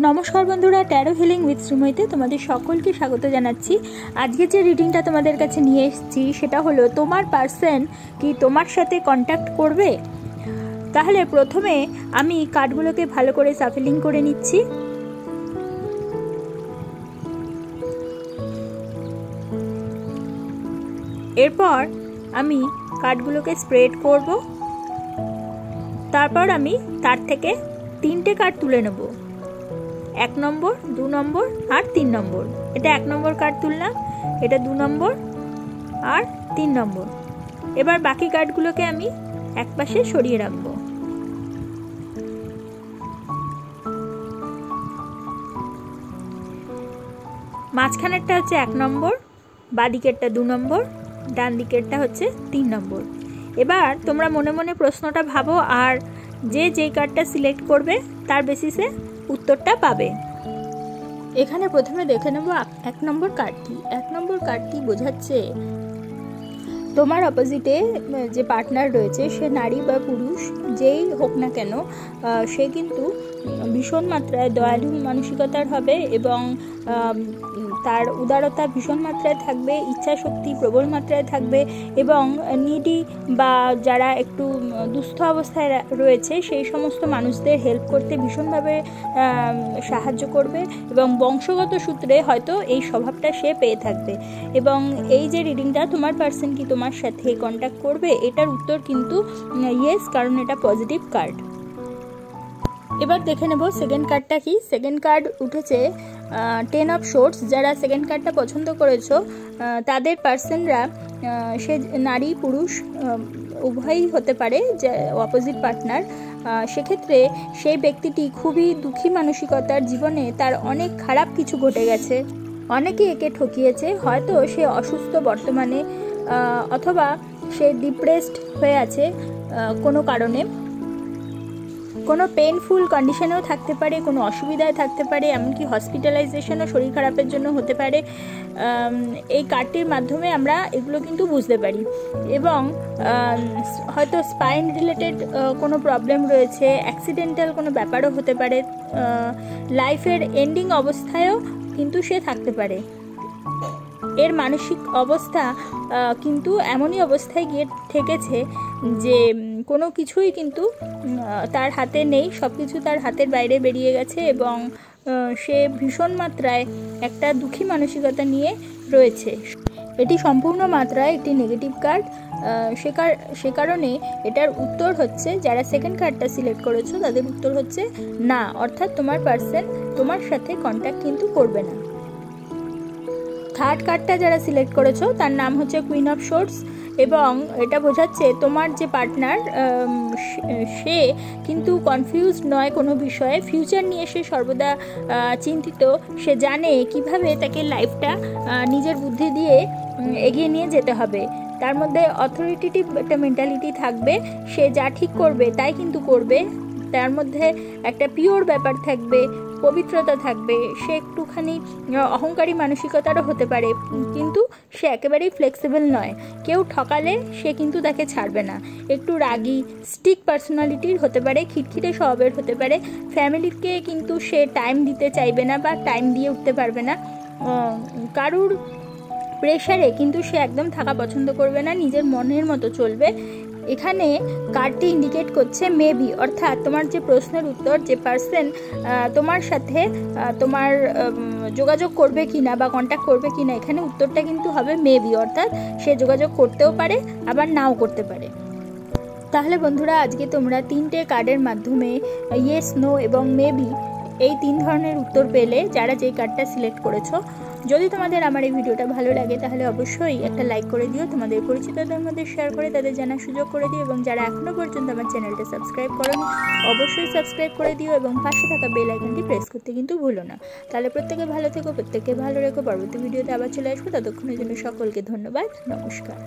নমস্কার বন্ধুরা, taro healing with শ্রীময়ীতে তোমাদের সকলকে স্বাগত জানাচ্ছি। আজকে যে রিডিংটা তোমাদের কাছে নিয়ে এসেছি সেটা হলো তোমার পার্সন কি তোমার সাথে কন্ট্যাক্ট করবে। তাহলে প্রথমে আমি কার্ডগুলোকে ভালো করে সাফেলিং করে নিচ্ছি। এরপর আমি কার্ডগুলোকে স্প্রেড করব। তারপর আমি তার থেকে 3টে কার্ড তুলে নেব, 1 নম্বর, 2 নম্বর আর 3 নম্বর। এটা 1 নম্বর কার্ড তুললাম, এটা 2 নম্বর আর 3 নম্বর। এবার বাকি কার্ডগুলোকে আমি একপাশে সরিয়ে রাখব। মাঝখানেরটা হচ্ছে 1 নম্বর, বাদিকেরটা 2 নম্বর, ডান দিকেরটা হচ্ছে 3 নম্বর। এবার তোমরা মনে মনে প্রশ্নটা ভাবো আর যে কার্ডটা সিলেক্ট করবে তার বেসিসে উত্তরটা পাবে। এখানে প্রথমে দেখে নেব 1 নম্বর কার্ডটি। 1 নম্বর কার্ডটি বোঝাচ্ছে তোমার অপোজিটে যে পার্টনার রয়েছে, সে নারী বা পুরুষ যেই হোক না কেন, সে কিন্তু ভীষণ মাত্রায় দয়ালু মানসিকতার হবে এবং তার উদারতা ভীষণ মাত্রায় থাকবে, ইচ্ছা শক্তি প্রবল মাত্রায় থাকবে এবং নিডি বা যারা একটু দুস্থ অবস্থায় রয়েছে সেই সমস্ত মানুষদের হেল্প করতে ভীষণভাবে সাহায্য করবে এবং বংশগত সূত্রে হয়তো এই স্বভাবটা সে পেয়ে থাকবে। এবং এই যে রিডিংটা তোমার পার্সন কি তোমার সাথে কন্ট্যাক্ট করবে, এটার উত্তর কিন্তু ইয়েস, কারণ এটা পজিটিভ কার্ড। এবার দেখে নেব সেকেন্ড কার্ডটা কি। সেকেন্ড কার্ড উঠেছে 10 অফ সোর্ডস। যারা সেকেন্ড কার্ডটা পছন্দ করেছো তাদের পার্সনরা সে নারী পুরুষ উভয়ই হতে পারে, যে অপোজিট পার্টনার। সেক্ষেত্রে সেই ব্যক্তিটি খুবই দুঃখী মানসিকতার, জীবনে তার অনেক খারাপ কিছু ঘটে গেছে, অনেকে একে ঠকিয়েছে, হয়তো সে অসুস্থ বর্তমানে অথবা সে ডিপ্রেসড হয়ে আছে কোনো কারণে, কোনো পেইনফুল কন্ডিশনেও থাকতে পারে, কোনো অসুবিধায় থাকতে পারে, এমনকি হসপিটালাইজেশনও শরীর খারাপের জন্য হতে পারে। এই কার্ডটির মাধ্যমে আমরা এগুলো কিন্তু বুঝতে পারি। এবং হয়তো স্পাইন রিলেটেড কোনো প্রবলেম রয়েছে, অ্যাক্সিডেন্টাল কোনো ব্যাপারও হতে পারে, লাইফের এন্ডিং অবস্থায়ও কিন্তু সে থাকতে পারে। এর মানসিক অবস্থা কিন্তু এমনই অবস্থায় গিয়ে ঠেকেছে যে কোনো কিছুই কিন্তু তার হাতে নেই, সব কিছু তার হাতের বাইরে বেরিয়ে গেছে এবং সে ভীষণ মাত্রায় একটা দুঃখী মানসিকতা নিয়ে রয়েছে। এটি সম্পূর্ণ মাত্রায় একটি নেগেটিভ কার্ড। সে কারণে এটার উত্তর হচ্ছে, যারা সেকেন্ড কার্ডটা সিলেক্ট করেছো তাদের উত্তর হচ্ছে না, অর্থাৎ তোমার পার্সন তোমার সাথে কন্ট্যাক্ট কিন্তু করবে না। থার্ড কার্ডটা যারা সিলেক্ট করেছো তার নাম হচ্ছে কুইন অফ সোর্ডস এবং এটা বোঝাচ্ছে তোমার যে পার্টনার সে কিন্তু কনফিউজড নয় কোনো বিষয়ে, ফিউচার নিয়ে সে সর্বদা চিন্তিত। সে জানে কিভাবে তাকে লাইফটা নিজের বুদ্ধি দিয়ে এগিয়ে নিয়ে যেতে হবে। তার মধ্যে অথরিটেটিভ একটা মেন্টালিটি থাকবে, সে যা ঠিক করবে তাই কিন্তু করবে। তার মধ্যে একটা পিওর ব্যাপার থাকবে, পবিত্রতা থাকবে। সে একটুখানি অহংকারী মানসিকতারও হতে পারে, কিন্তু সে একেবারেই ফ্লেক্সিবল নয়। কেউ ঠকালে সে কিন্তু তাকে ছাড়বে না। একটু রাগী, স্টিক পার্সোনালিটির হতে পারে, খিটখিটে স্বভাবের হতে পারে। ফ্যামিলিকে কিন্তু সে টাইম দিতে চাইবে না বা টাইম দিয়ে উঠতে পারবে না। কারুর প্রেশারে কিন্তু সে একদম থাকা পছন্দ করবে না, নিজের মনের মতো চলবে। এখানে কার্ডটি ইন্ডিকেট করছে মেবি, অর্থাৎ তোমার যে প্রশ্নের উত্তর, যে পার্সন তোমার সাথে তোমার যোগাযোগ করবে কিনা বা কন্ট্যাক্ট করবে কিনা, এখানে উত্তরটা কিন্তু হবে মেবি, অর্থাৎ সে যোগাযোগ করতেও পারে আবার নাও করতে পারে। তাহলে বন্ধুরা, আজকে তোমরা 3টে কার্ডের মাধ্যমে ইয়েস, নো এবং মেবি এই 3 ধরনের উত্তর পেলে, যারা যেই কার্ডটা সিলেক্ট করেছো। যদি তোমাদের আমার এই ভিডিওটা ভালো লাগে তাহলে অবশ্যই একটা লাইক করে দিও, তোমাদের পরিচিতদের মধ্যে শেয়ার করে তাদের জানার সুযোগ করে দিও এবং যারা এখনও পর্যন্ত আমার চ্যানেলটা সাবস্ক্রাইব করোনি অবশ্যই সাবস্ক্রাইব করে দিও এবং পাশে থাকা বেল আইকনটি প্রেস করতে কিন্তু ভুলো না। তাহলে প্রত্যেকে ভালো থেকো, প্রত্যেককে ভালো রেখো। পরবর্তী ভিডিওতে আবার চলে আসবো, ততক্ষণের জন্য সকলকে ধন্যবাদ, নমস্কার।